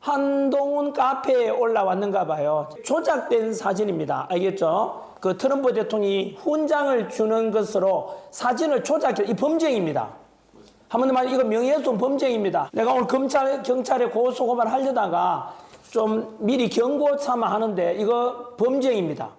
한동훈 카페에 올라왔는가 봐요. 조작된 사진입니다. 알겠죠? 그 트럼프 대통령이 훈장을 주는 것으로 사진을 조작해, 이 범죄입니다. 한번 더 말해, 이거 명예훼손 범죄입니다. 내가 오늘 경찰에 고소고발 하려다가 좀 미리 경고 삼아 하는데 이거 범죄입니다.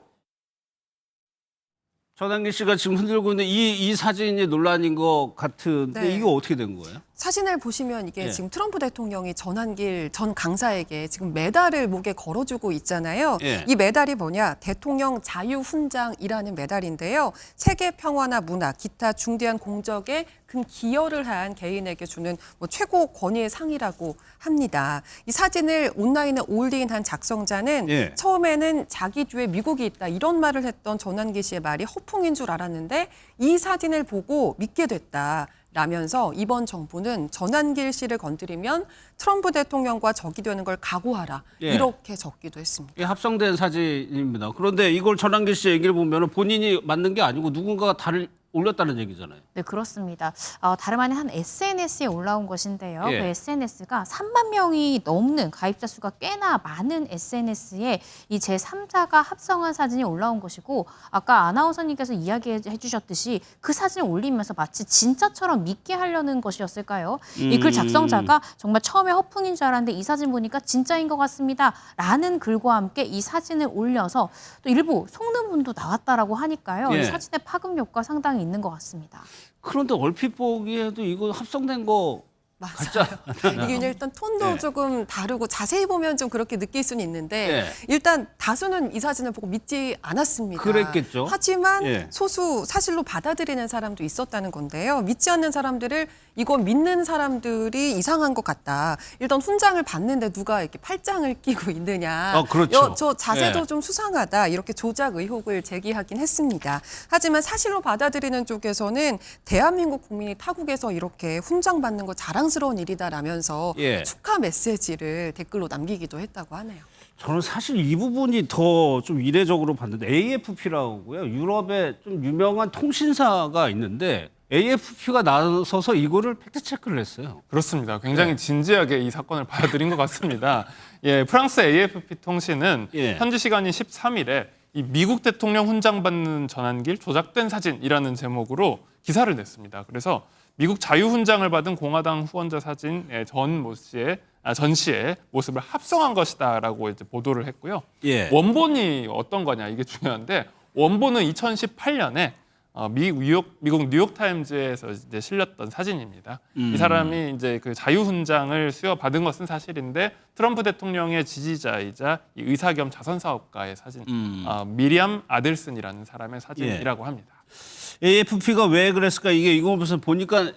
전한길 씨가 지금 흔들고 있는 이 사진이 논란인 것 같은데 네. 이거 어떻게 된 거예요? 사진을 보시면 이게 예. 지금 트럼프 대통령이 전한길 전 강사에게 지금 메달을 목에 걸어주고 있잖아요. 예. 이 메달이 뭐냐? 대통령 자유훈장이라는 메달인데요. 세계 평화나 문화, 기타 중대한 공적에 큰 기여를 한 개인에게 주는 뭐 최고 권위의 상이라고 합니다. 이 사진을 온라인에 올린 한 작성자는 예. 처음에는 자기 뒤에 미국이 있다 이런 말을 했던 전한길 씨의 말이 허풍인 줄 알았는데 이 사진을 보고 믿게 됐다. 라면서 이번 정부는 전한길 씨를 건드리면 트럼프 대통령과 적이 되는 걸 각오하라. 예. 이렇게 적기도 했습니다. 이게 합성된 사진입니다. 그런데 이걸 전한길 씨 얘기를 보면 본인이 만든 게 아니고 누군가가 다를 올렸다는 얘기잖아요. 네, 그렇습니다. 다름 아닌 한 SNS에 올라온 것인데요. 예. 그 SNS가 3만 명이 넘는 가입자 수가 꽤나 많은 SNS에 이 제3자가 합성한 사진이 올라온 것이고 아까 아나운서님께서 이야기해 주셨듯이 그 사진을 올리면서 마치 진짜처럼 믿게 하려는 것이었을까요? 이 글 작성자가 정말 처음에 허풍인 줄 알았는데 이 사진 보니까 진짜인 것 같습니다. 라는 글과 함께 이 사진을 올려서 또 일부 속는 분도 나왔다라고 하니까요. 예. 이 사진의 파급력과 상당히 있는 것 같습니다. 그런데 얼핏 보기에도 이거 합성된 거 맞아요. 이게 그냥 일단 톤도 예. 조금 다르고 자세히 보면 좀 그렇게 느낄 수는 있는데 예. 일단 다수는 이 사진을 보고 믿지 않았습니다. 그랬겠죠. 하지만 예. 소수 사실로 받아들이는 사람도 있었다는 건데요. 믿지 않는 사람들을 이거 믿는 사람들이 이상한 것 같다. 일단 훈장을 받는데 누가 이렇게 팔짱을 끼고 있느냐. 그렇죠. 저 자세도 예. 좀 수상하다. 이렇게 조작 의혹을 제기하긴 했습니다. 하지만 사실로 받아들이는 쪽에서는 대한민국 국민이 타국에서 이렇게 훈장 받는 거 자랑스러운 일이다라면서 예. 축하 메시지를 댓글로 남기기도 했다고 하네요. 저는 사실 이 부분이 더 좀 이례적으로 봤는데 AFP라고요. 유럽에 좀 유명한 통신사가 있는데 AFP가 나서서 이거를 팩트 체크를 했어요. 그렇습니다. 굉장히 진지하게 이 사건을 받아들인 것 같습니다. 예, 프랑스 AFP 통신은 예. 현지 시간인 13일에 이 미국 대통령 훈장 받는 전한길 조작된 사진이라는 제목으로 기사를 냈습니다. 그래서 미국 자유훈장을 받은 공화당 후원자 사진 전 씨의 모습을 합성한 것이다라고 이제 보도를 했고요. 예. 원본이 어떤 거냐 이게 중요한데 원본은 2018년에 미국 뉴욕타임즈에서 이제 실렸던 사진입니다. 이 사람이 이제 그 자유훈장을 수여받은 것은 사실인데 트럼프 대통령의 지지자이자 이 의사 겸 자선사업가의 사진, 미리암 아들슨이라는 사람의 사진이라고 합니다. AFP가 왜 그랬을까? 이거 무슨 보니까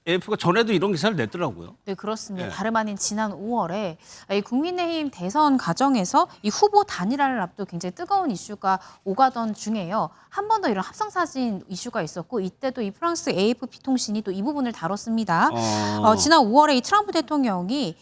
AFP가 전에도 이런 기사를 냈더라고요. 네, 그렇습니다. 예. 다름 아닌 지난 5월에 이 국민의힘 대선 과정에서 이 후보 단일화를 앞두고 굉장히 뜨거운 이슈가 오가던 중에요. 한 번 더 이런 합성 사진 이슈가 있었고 이때도 이 프랑스 AFP 통신이 또 이 부분을 다뤘습니다. 지난 5월에 이 트럼프 대통령이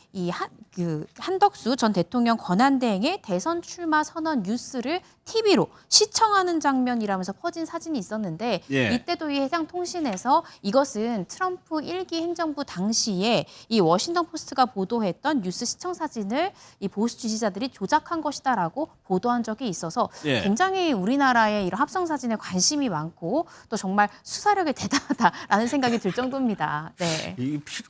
한덕수 전 대통령 권한대행의 대선 출마 선언 뉴스를 TV로 시청하는 장면이라면서 퍼진 사진이 있었는데 예. 이때도 이 해당 통신에서 이것은 트럼프 1기 행정부 당시에 이 워싱턴 포스트가 보도했던 뉴스 시청 사진을 이 보수 지지자들이 조작한 것이다라고 보도한 적이 있어서 예. 굉장히 우리나라의 이런 합성 사진에 관심이 많고 또 정말 수사력이 대단하다라는 생각이 들 정도입니다. 네.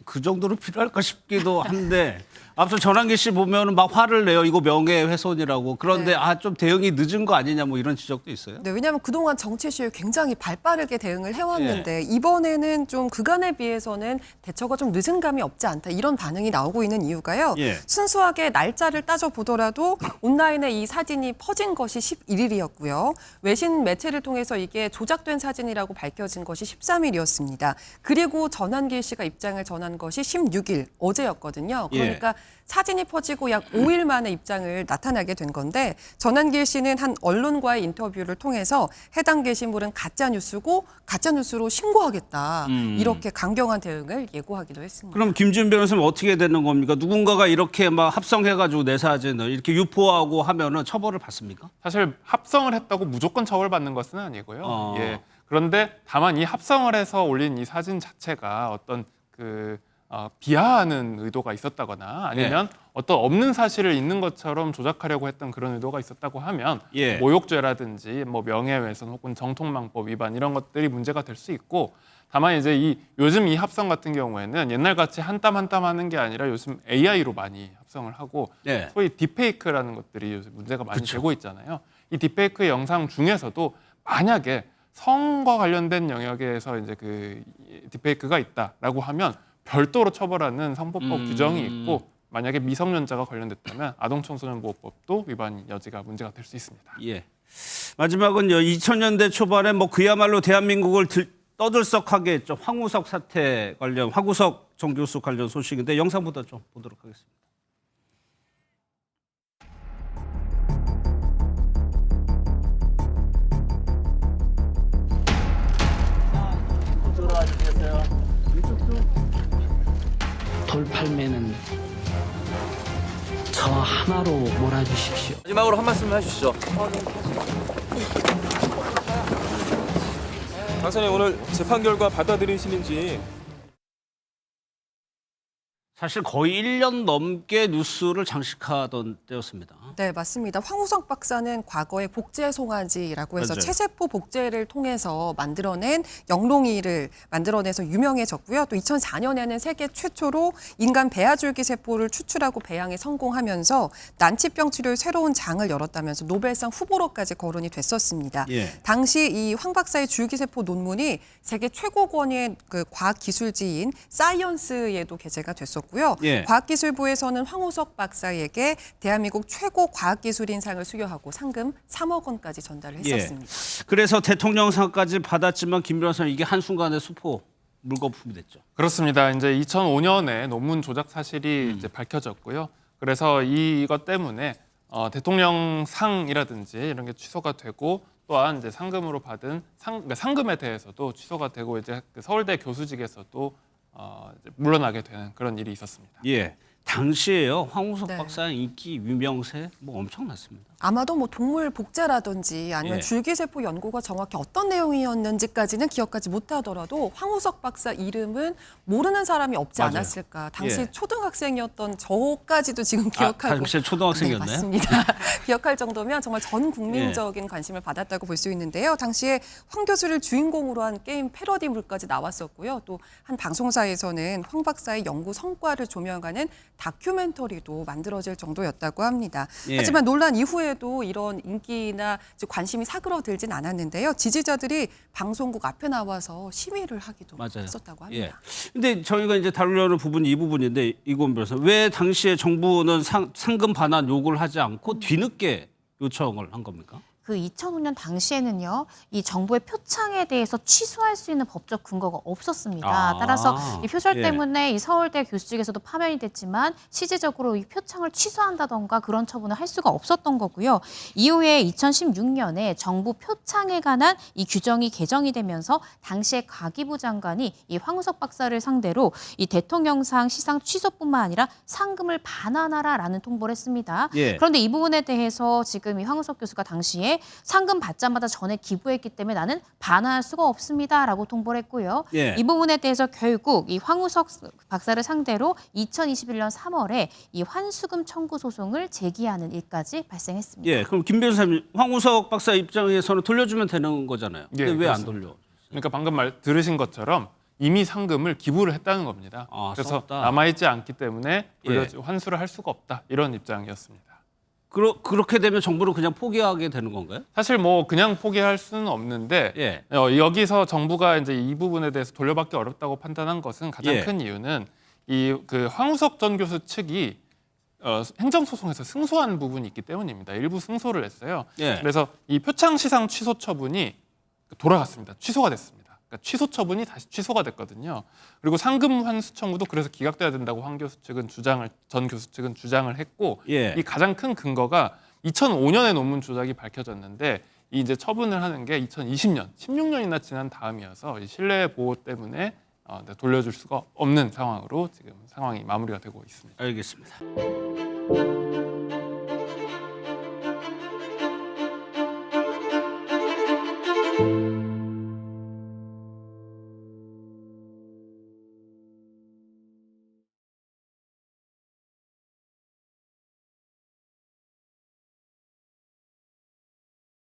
그 정도로 필요할까 싶기도 한데 앞서 전한길 씨 보면은 막 화를 내요. 이거 명예훼손이라고. 그런데 네. 좀 대응이 늦은 거 아니냐 뭐 이런 지적도 있어요. 네, 왜냐하면 그동안 정치 이슈에 굉장히 발빠르게 대응을 해왔는데 이번에는 좀 그간에 비해서는 대처가 좀 늦은 감이 없지 않다 이런 반응이 나오고 있는 이유가요. 예. 순수하게 날짜를 따져보더라도 온라인에 이 사진이 퍼진 것이 11일이었고요. 외신 매체를 통해서 이게 조작된 사진이라고 밝혀진 것이 13일이었습니다. 그리고 전한길 씨가 입장을 전한 것이 16일 어제였거든요. 그러니까 사진이 퍼지고 약 5일 만에 입장을 나타나게 된 건데 전한길 씨는 한 언론과의 인터뷰를 통해서 해당 게시물은 가짜뉴스고 가짜뉴스로 신고하겠다. 이렇게 강경한 대응을 예고하기도 했습니다. 그럼 김지은 변호사님 어떻게 되는 겁니까? 누군가가 이렇게 막 합성해가지고 내 사진을 이렇게 유포하고 하면은 처벌을 받습니까? 사실 합성을 했다고 무조건 처벌받는 것은 아니고요. 어. 예. 그런데 다만 이 합성을 해서 올린 이 사진 자체가 어떤 비하하는 의도가 있었다거나 아니면 어떤 없는 사실을 있는 것처럼 조작하려고 했던 그런 의도가 있었다고 하면 예. 모욕죄라든지 뭐 명예훼손 혹은 정통망법 위반 이런 것들이 문제가 될 수 있고 다만 이제 요즘 이 합성 같은 경우에는 옛날 같이 한 땀 한 땀 하는 게 아니라 요즘 AI로 많이 합성을 하고 네. 소위 딥페이크라는 것들이 요즘 문제가 많이 그쵸. 되고 있잖아요. 이 딥페이크 영상 중에서도 만약에 성과 관련된 영역에서 이제 그 딥페이크가 있다라고 하면 별도로 처벌하는 성보법 규정이 있고 만약에 미성년자가 관련됐다면 아동청소년보호법도 위반 여지가 문제가 될 수 있습니다. 예. 마지막은요. 2000년대 초반에 뭐 그야말로 대한민국을 떠들썩하게 했죠. 황우석 사태 관련 황우석 전 교수 관련 소식인데 영상부터 좀 보도록 하겠습니다. 돌팔매는 저 하나로 몰아주십시오. 마지막으로 한 말씀 해주시죠. 강사님 오늘 재판 결과 받아들이시는지. 사실 거의 1년 넘게 뉴스를 장식하던 때였습니다. 네, 맞습니다. 황우석 박사는 과거에 복제 송아지라고 해서 맞아요. 체세포 복제를 통해서 만들어낸 영롱이를 만들어내서 유명해졌고요. 또 2004년에는 세계 최초로 인간 배아줄기 세포를 추출하고 배양에 성공하면서 난치병 치료의 새로운 장을 열었다면서 노벨상 후보로까지 거론이 됐었습니다. 예. 당시 이 황 박사의 줄기세포 논문이 세계 최고권위의 그 과학기술지인 사이언스에도 게재가 됐었고요. 예. 과학기술부에서는 황우석 박사에게 대한민국 최고 과학기술인상을 수여하고 상금 3억 원까지 전달을 했었습니다. 예. 그래서 대통령상까지 받았지만 김 변호사는 이게 한순간에 수포 물거품이 됐죠. 그렇습니다. 이제 2005년에 논문 조작 사실이 이제 밝혀졌고요. 그래서 이것 때문에 대통령상이라든지 이런 게 취소가 되고 또한 이제 상금으로 받은 그러니까 상금에 대해서도 취소가 되고 이제 그 서울대 교수직에서도 이제 물러나게 되는 그런 일이 있었습니다. 예. 당시에요. 황우석 네. 박사의 인기 유명세 뭐 엄청났습니다. 아마도 뭐 동물 복제라든지 아니면 예. 줄기세포 연구가 정확히 어떤 내용이었는지까지는 기억하지 못하더라도 황우석 박사 이름은 모르는 사람이 없지 맞아요. 않았을까. 당시 예. 초등학생이었던 저까지도 지금 기억하고. 당시에 초등학생이었나요? 네, 맞습니다. 기억할 정도면 정말 전 국민적인 관심을 받았다고 볼 수 있는데요. 당시에 황 교수를 주인공으로 한 게임 패러디물까지 나왔었고요. 또 한 방송사에서는 황 박사의 연구 성과를 조명하는 다큐멘터리도 만들어질 정도였다고 합니다. 예. 하지만 논란 이후에도 이런 인기나 관심이 사그러들진 않았는데요. 지지자들이 방송국 앞에 나와서 시위를 하기도 맞아요. 했었다고 합니다. 예. 근데 저희가 이제 다루려는 부분이 이 부분인데 이건 변호사 왜 당시에 정부는 상금 반환 요구를 하지 않고 뒤늦게 요청을 한 겁니까? 그 2005년 당시에는요, 이 정부의 표창에 대해서 취소할 수 있는 법적 근거가 없었습니다. 아, 따라서 이 표절 예. 때문에 이 서울대 교수직에서도 파면이 됐지만 실질적으로 이 표창을 취소한다던가 그런 처분을 할 수가 없었던 거고요. 이후에 2016년에 정부 표창에 관한 이 규정이 개정이 되면서 당시에 과기부 장관이 이 황우석 박사를 상대로 이 대통령상 시상 취소뿐만 아니라 상금을 반환하라라는 통보를 했습니다. 예. 그런데 이 부분에 대해서 지금 이 황우석 교수가 당시에 상금 받자마자 전에 기부했기 때문에 나는 반환할 수가 없습니다라고 통보를 했고요. 예. 이 부분에 대해서 결국 이 황우석 박사를 상대로 2021년 3월에 이 환수금 청구 소송을 제기하는 일까지 발생했습니다. 예. 그럼 김 변호사님 황우석 박사 입장에서는 돌려주면 되는 거잖아요. 근데 예, 왜 안 그렇습니다. 돌려? 그러니까 방금 들으신 것처럼 이미 상금을 기부를 했다는 겁니다. 아, 그래서 썼다. 남아있지 않기 때문에 예. 환수를 할 수가 없다. 이런 입장이었습니다. 그렇게 되면 정부는 그냥 포기하게 되는 건가요? 사실 뭐 그냥 포기할 수는 없는데 예. 여기서 정부가 이제 이 부분에 대해서 돌려받기 어렵다고 판단한 것은 가장 예. 큰 이유는 이 그 황우석 전 교수 측이 행정소송에서 승소한 부분이 있기 때문입니다. 일부 승소를 했어요. 예. 그래서 이 표창 시상 취소 처분이 돌아갔습니다. 취소가 됐습니다. 그러니까 취소 처분이 다시 취소가 됐거든요. 그리고 상금 환수 청구도 그래서 기각돼야 된다고 황 교수 측은 전 교수 측은 주장을 했고 예. 이 가장 큰 근거가 2005년에 논문 조작이 밝혀졌는데 이 이제 처분을 하는 게 2020년, 16년이나 지난 다음이어서 이 신뢰 보호 때문에 돌려줄 수가 없는 상황으로 지금 상황이 마무리가 되고 있습니다. 알겠습니다.